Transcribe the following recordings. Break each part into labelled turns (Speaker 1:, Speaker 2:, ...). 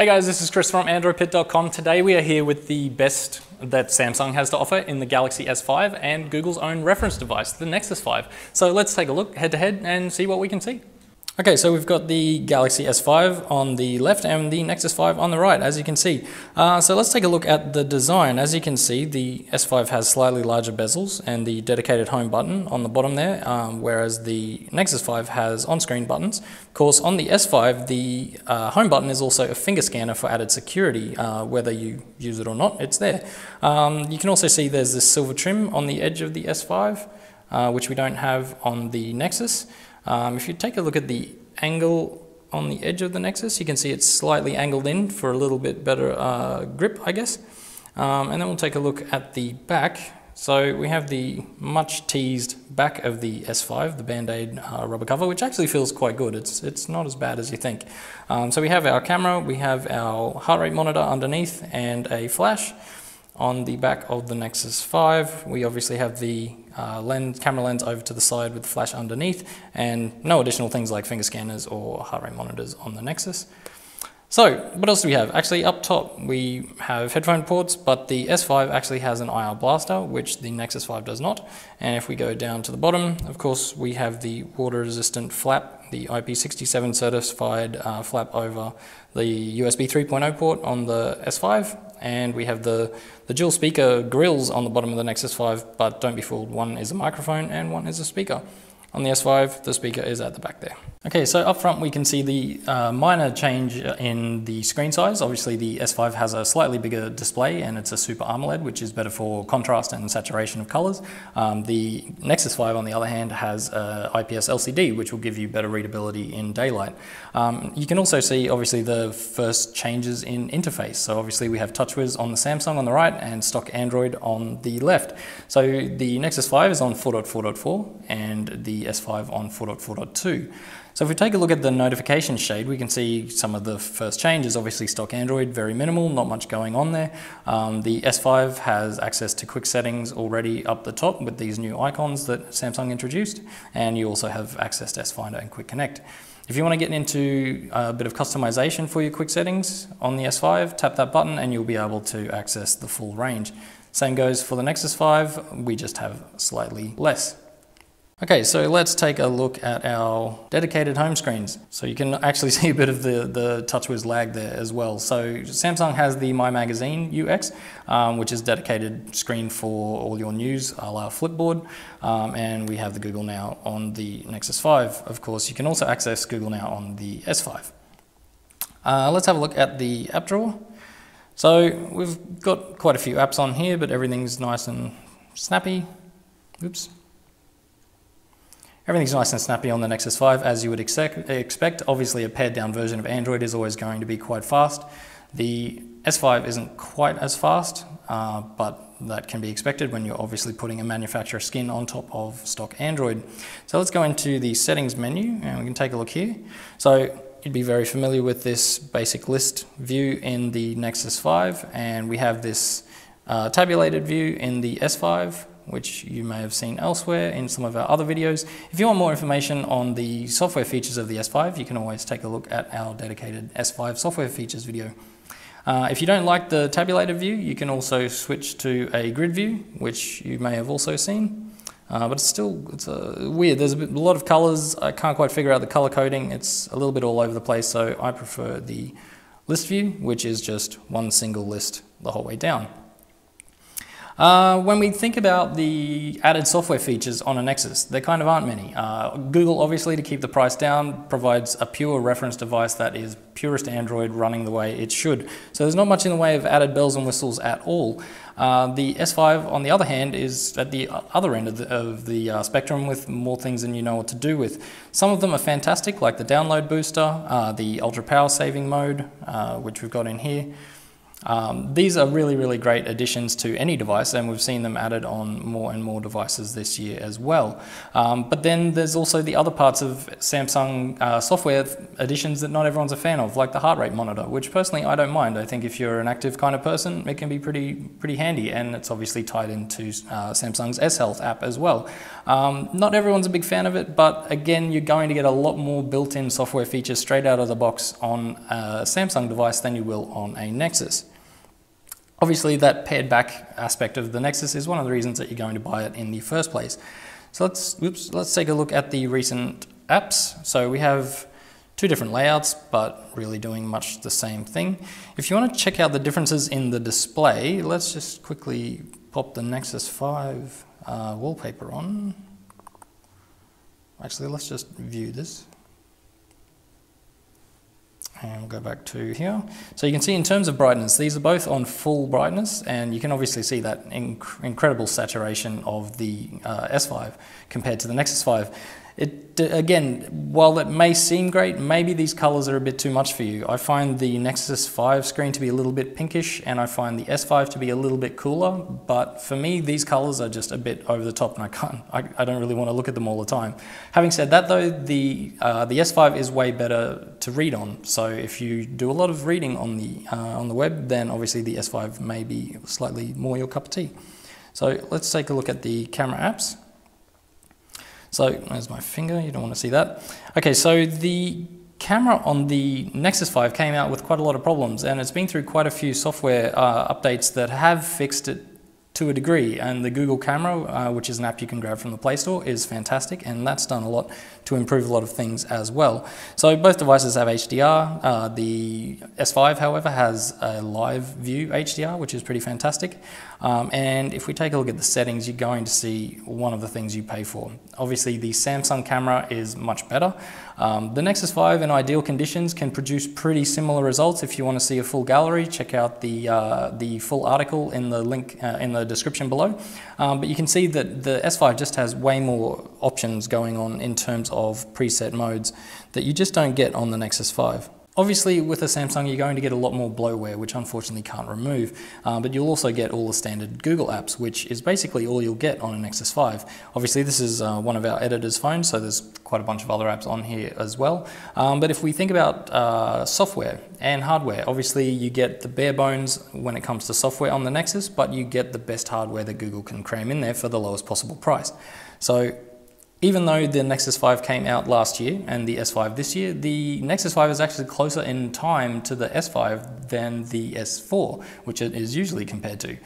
Speaker 1: Hey guys, this is Chris from AndroidPIT.com. Today we are here with the best that Samsung has to offer in the Galaxy S5 and Google's own reference device, the Nexus 5. So let's take a look head to head and see what we can see. Okay, so we've got the Galaxy S5 on the left and the Nexus 5 on the right, as you can see. So let's take a look at the design. As you can see, the S5 has slightly larger bezels and the dedicated home button on the bottom there, whereas the Nexus 5 has on-screen buttons. Of course, on the S5, the home button is also a finger scanner for added security. Whether you use it or not, it's there. You can also see there's this silver trim on the edge of the S5, which we don't have on the Nexus. If you take a look at the angle on the edge of the Nexus, you can see it's slightly angled in for a little bit better grip, I guess. And then we'll take a look at the back. So we have the much teased back of the S5, the Band-Aid rubber cover, which actually feels quite good. It's not as bad as you think. So we have our camera, we have our heart rate monitor underneath, and a flash. On the back of the Nexus 5, we obviously have the camera lens over to the side with the flash underneath, and no additional things like finger scanners or heart rate monitors on the Nexus. So, what else do we have? Actually, up top, we have headphone ports, but the S5 actually has an IR blaster, which the Nexus 5 does not. And if we go down to the bottom, of course, we have the water-resistant flap, the IP67 certified flap over the USB 3.0 port on the S5. And we have the dual speaker grills on the bottom of the Nexus 5, but don't be fooled, one is a microphone and one is a speaker. On the S5, the speaker is at the back there. Okay, so up front we can see the minor change in the screen size. Obviously the S5 has a slightly bigger display and it's a Super AMOLED, which is better for contrast and saturation of colors. The Nexus 5, on the other hand, has IPS LCD, which will give you better readability in daylight. You can also see, obviously, the first changes in interface. So obviously we have TouchWiz on the Samsung on the right and stock Android on the left. So the Nexus 5 is on 4.4.4 and the S5 on 4.4.2. So if we take a look at the notification shade, we can see some of the first changes. Obviously stock Android, very minimal, not much going on there. The S5 has access to quick settings already up the top with these new icons that Samsung introduced, and you also have access to S Finder and Quick Connect. If you want to get into a bit of customization for your quick settings on the S5, tap that button and you'll be able to access the full range. Same goes for the Nexus 5, we just have slightly less. Okay, so let's take a look at our dedicated home screens. So you can actually see a bit of the TouchWiz lag there as well. So Samsung has the My Magazine UX, which is dedicated screen for all your news, a la Flipboard, and we have the Google Now on the Nexus 5. Of course, you can also access Google Now on the S5. Let's have a look at the app drawer. So we've got quite a few apps on here, but everything's nice and snappy. Oops. Everything's nice and snappy on the Nexus 5, as you would expect. Obviously, a pared down version of Android is always going to be quite fast. The S5 isn't quite as fast, but that can be expected when you're obviously putting a manufacturer skin on top of stock Android. So let's go into the settings menu and we can take a look here. So you'd be very familiar with this basic list view in the Nexus 5, and we have this tabulated view in the S5, which you may have seen elsewhere in some of our other videos. If you want more information on the software features of the S5, you can always take a look at our dedicated S5 software features video. If you don't like the tabulated view, you can also switch to a grid view, which you may have also seen. But it's weird. There's a lot of colors. I can't quite figure out the color coding. It's a little bit all over the place, so I prefer the list view, which is just one single list the whole way down. When we think about the added software features on a Nexus, there kind of aren't many. Google, obviously, to keep the price down, provides a pure reference device that is purest Android running the way it should. So there's not much in the way of added bells and whistles at all. The S5, on the other hand, is at the other end of the spectrum with more things than you know what to do with. Some of them are fantastic, like the download booster, the ultra power saving mode, which we've got in here. These are really, really great additions to any device, and we've seen them added on more and more devices this year as well. But then there's also the other parts of Samsung software additions that not everyone's a fan of, like the heart rate monitor, which personally I don't mind. I think if you're an active kind of person, it can be pretty handy, and it's obviously tied into Samsung's S Health app as well. Not everyone's a big fan of it, but again, you're going to get a lot more built-in software features straight out of the box on a Samsung device than you will on a Nexus. Obviously, that pared back aspect of the Nexus is one of the reasons that you're going to buy it in the first place. So let's take a look at the recent apps. So we have two different layouts, but really doing much the same thing. If you want to check out the differences in the display, let's just quickly pop the Nexus 5 wallpaper on. Actually, let's just view this. And we'll go back to here. So you can see in terms of brightness, these are both on full brightness, and you can obviously see that incredible saturation of the S5 compared to the Nexus 5. Again, while it may seem great, maybe these colors are a bit too much for you. I find the Nexus 5 screen to be a little bit pinkish, and I find the S5 to be a little bit cooler, but for me, these colors are just a bit over the top, and I don't really want to look at them all the time. Having said that though, the S5 is way better to read on, so if you do a lot of reading on the web, then obviously the S5 may be slightly more your cup of tea. So let's take a look at the camera apps. So there's my finger, you don't want to see that. Okay, so the camera on the Nexus 5 came out with quite a lot of problems, and it's been through quite a few software updates that have fixed it to a degree, and the Google camera, which is an app you can grab from the Play Store, is fantastic, and that's done a lot to improve a lot of things as well. So both devices have HDR. The S5, however, has a live view HDR, which is pretty fantastic. And if we take a look at the settings, you're going to see one of the things you pay for. Obviously, the Samsung camera is much better. The Nexus 5 in ideal conditions can produce pretty similar results. If you want to see a full gallery, check out the full article in the link in the description below. But you can see that the S5 just has way more options going on in terms of preset modes that you just don't get on the Nexus 5. Obviously, with a Samsung, you're going to get a lot more bloatware, which unfortunately can't remove, but you'll also get all the standard Google apps, which is basically all you'll get on a Nexus 5. Obviously, this is one of our editor's phones, so there's quite a bunch of other apps on here as well. But if we think about software and hardware, obviously you get the bare bones when it comes to software on the Nexus, but you get the best hardware that Google can cram in there for the lowest possible price. So even though the Nexus 5 came out last year and the S5 this year, the Nexus 5 is actually closer in time to the S5 than the S4, which it is usually compared to.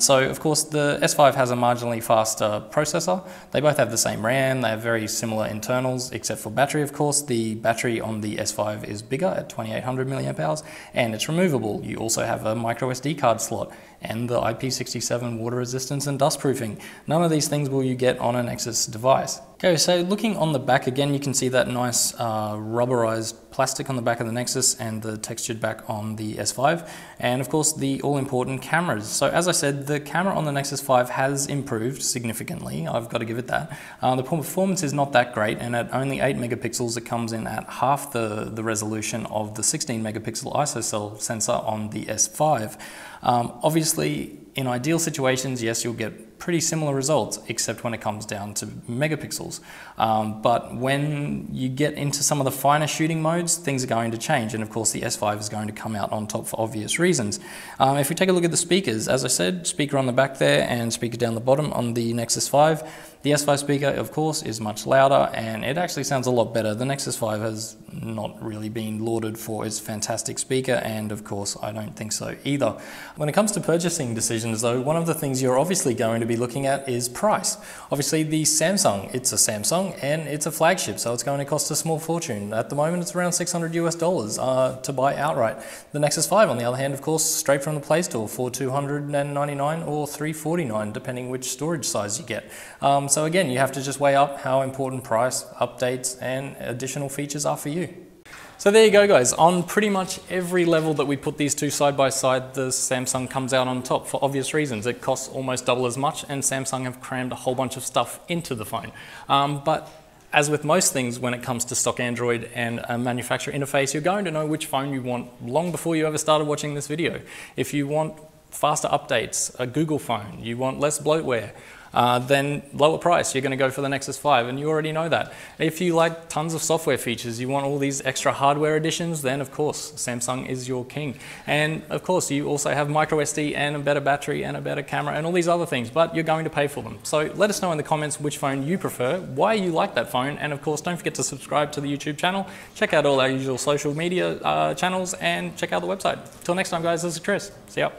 Speaker 1: So of course the S5 has a marginally faster processor. They both have the same RAM, they have very similar internals, except for battery of course. The battery on the S5 is bigger at 2800 mAh, and it's removable. You also have a micro SD card slot and the IP67 water resistance and dust proofing. None of these things will you get on a Nexus device. Okay, so looking on the back again, you can see that nice rubberized plastic on the back of the Nexus and the textured back on the S5, and of course the all-important cameras. So as I said, the camera on the Nexus 5 has improved significantly, I've got to give it that. The performance is not that great, and at only 8 megapixels it comes in at half the resolution of the 16 megapixel ISO sensor on the S5. Obviously, in ideal situations, yes, you'll get pretty similar results, except when it comes down to megapixels. But when you get into some of the finer shooting modes, things are going to change, and of course the S5 is going to come out on top for obvious reasons. If we take a look at the speakers, as I said, speaker on the back there and speaker down the bottom on the Nexus 5. The S5 speaker, of course, is much louder, and it actually sounds a lot better. The Nexus 5 has not really been lauded for its fantastic speaker, and of course I don't think so either. When it comes to purchasing decisions though, one of the things you're obviously going to be looking at is price. Obviously the Samsung, it's a Samsung and it's a flagship, so it's going to cost a small fortune. At the moment it's around $600 US to buy outright. The Nexus 5 on the other hand, of course, straight from the Play Store for $299 or $349 depending which storage size you get. So again, you have to just weigh up how important price, updates and additional features are for you. So there you go guys, on pretty much every level that we put these two side by side, the Samsung comes out on top for obvious reasons. It costs almost double as much, and Samsung have crammed a whole bunch of stuff into the phone. But as with most things when it comes to stock Android and a manufacturer interface, you're going to know which phone you want long before you ever started watching this video. If you want faster updates, a Google phone, you want less bloatware, then lower price, you're going to go for the Nexus 5, and you already know that. If you like tons of software features, you want all these extra hardware additions, then of course Samsung is your king. And of course you also have micro SD and a better battery and a better camera and all these other things, but you're going to pay for them. So let us know in the comments which phone you prefer, why you like that phone, and of course don't forget to subscribe to the YouTube channel, check out all our usual social media channels, and check out the website. Till next time guys, this is Chris. See ya.